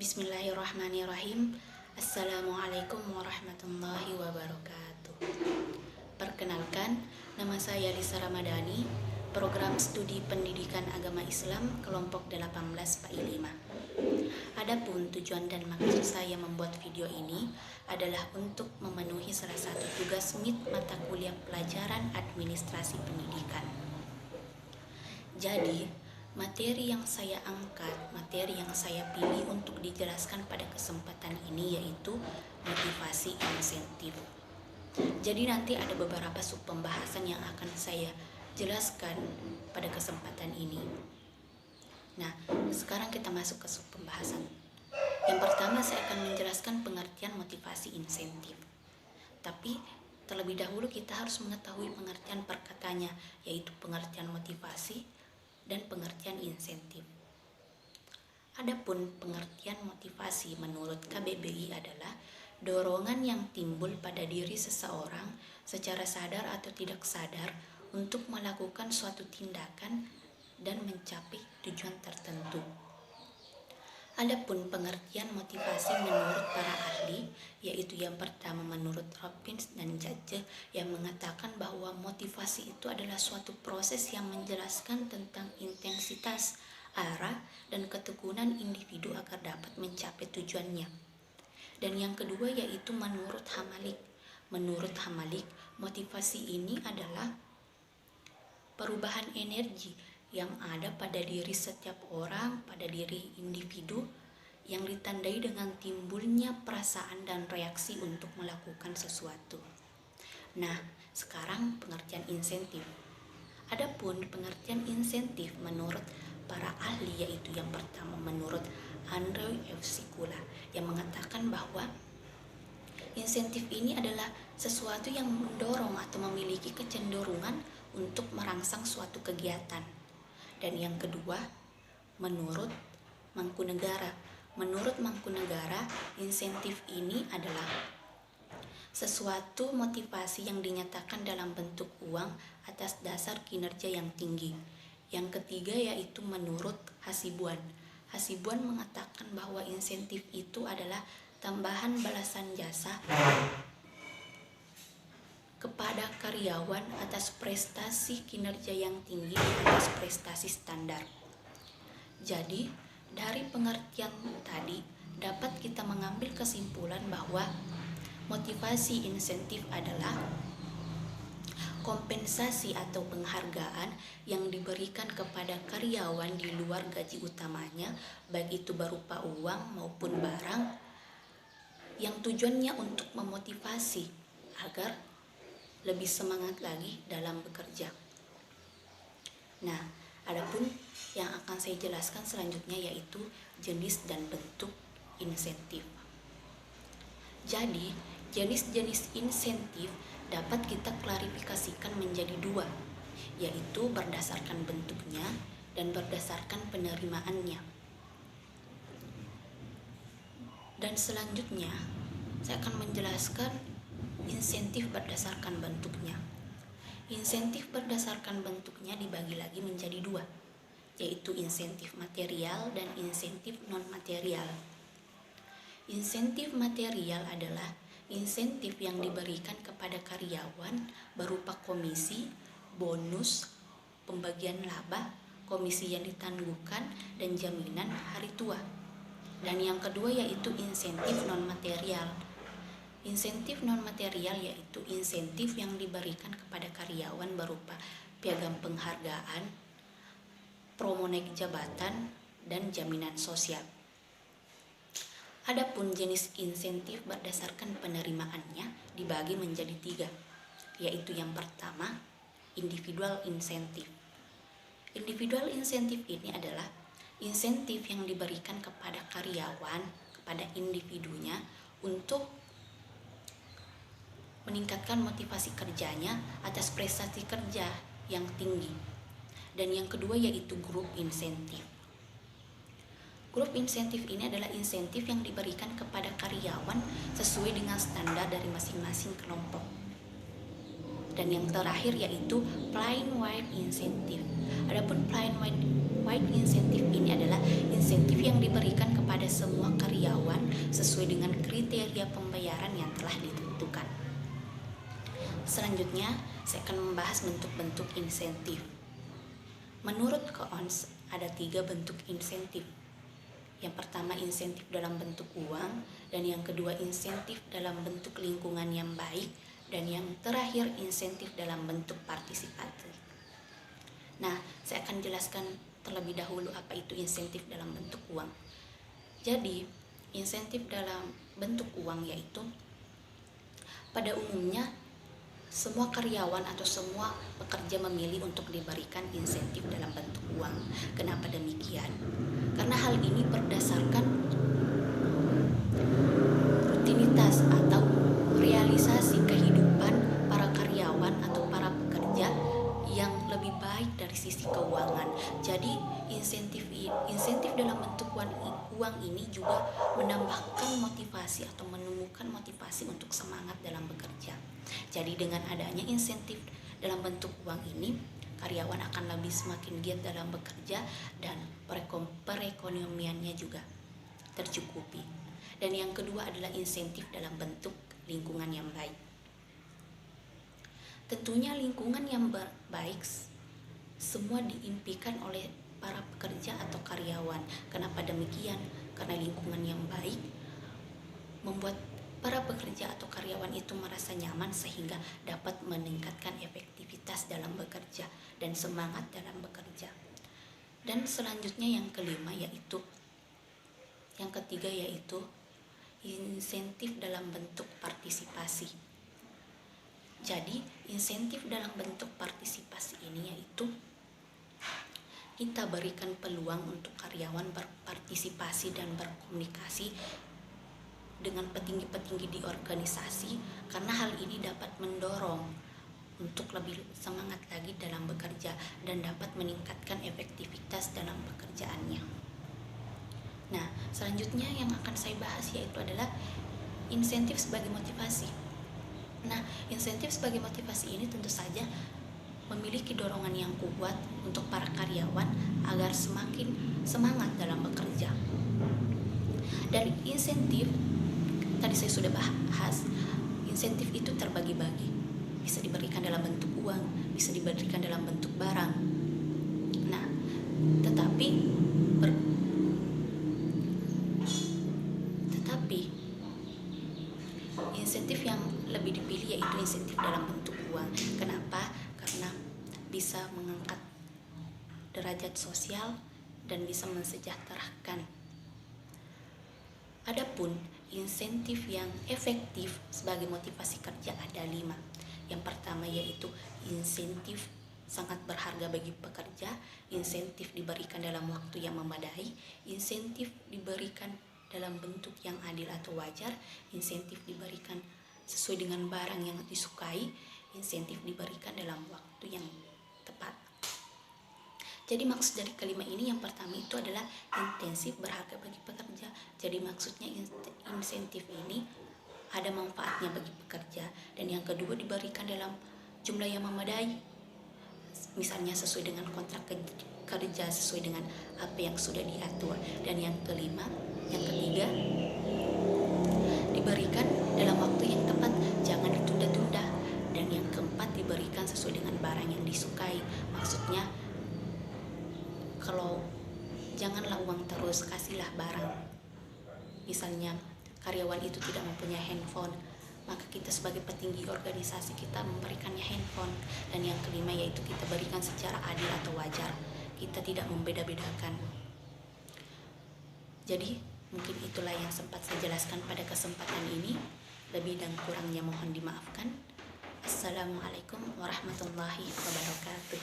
Bismillahirrahmanirrahim. Assalamualaikum warahmatullahi wabarakatuh. Perkenalkan, nama saya Lisa Ramadhani, Program Studi Pendidikan Agama Islam kelompok 18 PAI 5. Adapun tujuan dan maksud saya membuat video ini adalah untuk memenuhi salah satu tugas MIT mata kuliah pelajaran administrasi pendidikan. Jadi, materi yang saya angkat, materi yang saya pilih untuk dijelaskan pada kesempatan ini yaitu motivasi insentif. Jadi nanti ada beberapa sub pembahasan yang akan saya jelaskan pada kesempatan ini. Nah, sekarang kita masuk ke sub pembahasan. Yang pertama saya akan menjelaskan pengertian motivasi insentif. Tapi terlebih dahulu kita harus mengetahui pengertian perkatanya, yaitu pengertian motivasi dan pengertian insentif. Adapun pengertian motivasi menurut KBBI adalah dorongan yang timbul pada diri seseorang secara sadar atau tidak sadar untuk melakukan suatu tindakan dan mencapai tujuan tertentu. Adapun pengertian motivasi menurut para ahli, yaitu yang pertama menurut Robbins dan Judge yang mengatakan bahwa motivasi itu adalah suatu proses yang menjelaskan tentang intensitas, arah, dan ketekunan individu agar dapat mencapai tujuannya. Dan yang kedua yaitu menurut Hamalik. Menurut Hamalik, motivasi ini adalah perubahan energi yang ada pada diri setiap orang, pada diri individu, yang ditandai dengan timbulnya perasaan dan reaksi untuk melakukan sesuatu. Nah, sekarang pengertian insentif. Adapun pengertian insentif menurut para ahli yaitu yang pertama menurut Andrew F. Sikula yang mengatakan bahwa insentif ini adalah sesuatu yang mendorong atau memiliki kecenderungan untuk merangsang suatu kegiatan. Dan yang kedua, menurut Mangkunegara. Menurut Mangkunegara, insentif ini adalah sesuatu motivasi yang dinyatakan dalam bentuk uang atas dasar kinerja yang tinggi. Yang ketiga yaitu menurut Hasibuan. Hasibuan mengatakan bahwa insentif itu adalah tambahan balasan jasa kepada karyawan atas prestasi kinerja yang tinggi di atas prestasi standar. Jadi, dari pengertian tadi dapat kita mengambil kesimpulan bahwa motivasi insentif adalah kompensasi atau penghargaan yang diberikan kepada karyawan di luar gaji utamanya, baik itu berupa uang maupun barang, yang tujuannya untuk memotivasi agar lebih semangat lagi dalam bekerja. Nah, adapun yang akan saya jelaskan selanjutnya yaitu jenis dan bentuk insentif. Jadi, jenis-jenis insentif dapat kita klarifikasikan menjadi dua, yaitu berdasarkan bentuknya dan berdasarkan penerimaannya. Dan selanjutnya, saya akan menjelaskan insentif berdasarkan bentuknya. Insentif berdasarkan bentuknya dibagi lagi menjadi dua, yaitu insentif material dan insentif non-material. Insentif material adalah insentif yang diberikan kepada karyawan berupa komisi, bonus, pembagian laba, komisi yang ditangguhkan, dan jaminan hari tua. Dan yang kedua yaitu insentif non-material. Insentif non-material yaitu insentif yang diberikan kepada karyawan berupa piagam penghargaan, promo naik jabatan, dan jaminan sosial. Adapun jenis insentif berdasarkan penerimaannya dibagi menjadi tiga, yaitu yang pertama, individual insentif. Individual insentif ini adalah insentif yang diberikan kepada karyawan, kepada individunya untuk meningkatkan motivasi kerjanya atas prestasi kerja yang tinggi. Dan yang kedua yaitu grup insentif. Grup insentif ini adalah insentif yang diberikan kepada karyawan sesuai dengan standar dari masing-masing kelompok. Dan yang terakhir yaitu plain white insentif. Adapun plain white insentif ini adalah insentif yang diberikan kepada semua karyawan sesuai dengan kriteria pembayaran yang telah ditentukan. Selanjutnya, saya akan membahas bentuk-bentuk insentif. Menurut Koons, ada 3 bentuk insentif. Yang pertama, insentif dalam bentuk uang, dan yang kedua, insentif dalam bentuk lingkungan yang baik, dan yang terakhir, insentif dalam bentuk partisipatif. Nah, saya akan jelaskan terlebih dahulu apa itu insentif dalam bentuk uang. Jadi, insentif dalam bentuk uang yaitu pada umumnya semua karyawan atau semua pekerja memilih untuk diberikan insentif dalam bentuk uang. Kenapa demikian? Karena hal ini berdasarkan rutinitas atau realisasi kehidupan para karyawan atau para pekerja yang lebih baik dari sisi keuangan. Jadi insentif dalam bentuk uang ini juga menambahkan motivasi atau menemukan motivasi untuk semangat dalam bekerja. Jadi dengan adanya insentif dalam bentuk uang ini, karyawan akan lebih semakin giat dalam bekerja dan perekonomiannya juga tercukupi. Dan yang kedua adalah insentif dalam bentuk lingkungan yang baik. Tentunya lingkungan yang baik semua diimpikan oleh para pekerja atau karyawan. Kenapa demikian? Karena lingkungan yang baik membuat para pekerja atau karyawan itu merasa nyaman sehingga dapat meningkatkan efektivitas dalam bekerja dan semangat dalam bekerja. Dan selanjutnya yang ketiga yaitu insentif dalam bentuk partisipasi. Jadi, insentif dalam bentuk partisipasi ini yaitu kita berikan peluang untuk karyawan berpartisipasi dan berkomunikasi dengan petinggi-petinggi di organisasi, karena hal ini dapat mendorong untuk lebih semangat lagi dalam bekerja dan dapat meningkatkan efektivitas dalam pekerjaannya. Nah, selanjutnya yang akan saya bahas yaitu adalah insentif sebagai motivasi. Nah, insentif sebagai motivasi ini tentu saja memiliki dorongan yang kuat untuk para karyawan agar semakin semangat dalam bekerja. Dan insentif, tadi saya sudah bahas, insentif itu terbagi-bagi. Bisa diberikan dalam bentuk uang, bisa diberikan dalam bentuk barang. Nah, tetapi insentif yang lebih dipilih yaitu insentif dalam bentuk uang. Kenapa? Karena bisa mengangkat derajat sosial dan bisa mensejahterakan. Adapun insentif yang efektif sebagai motivasi kerja ada 5. Yang pertama yaitu insentif sangat berharga bagi pekerja, insentif diberikan dalam waktu yang memadai, insentif diberikan dalam bentuk yang adil atau wajar, insentif diberikan sesuai dengan barang yang disukai, insentif diberikan dalam waktu yang tepat. Jadi maksud dari kelima ini yang pertama itu adalah intensif berharga bagi pekerja. Jadi maksudnya insentif ini ada manfaatnya bagi pekerja, dan yang kedua diberikan dalam jumlah yang memadai. Misalnya sesuai dengan kontrak kerja, sesuai dengan apa yang sudah diatur. Dan yang ketiga diberikan dalam waktu yang tepat, jangan ditunda-tunda. Dan yang keempat diberikan sesuai dengan barang yang disukai. Maksudnya kalau janganlah uang terus, kasihlah barang. Misalnya karyawan itu tidak mempunyai handphone, maka kita sebagai petinggi organisasi kita memberikannya handphone. Dan yang kelima yaitu kita berikan secara adil atau wajar, kita tidak membeda-bedakan. Jadi mungkin itulah yang sempat saya jelaskan pada kesempatan ini. Lebih dan kurangnya mohon dimaafkan. Assalamualaikum warahmatullahi wabarakatuh.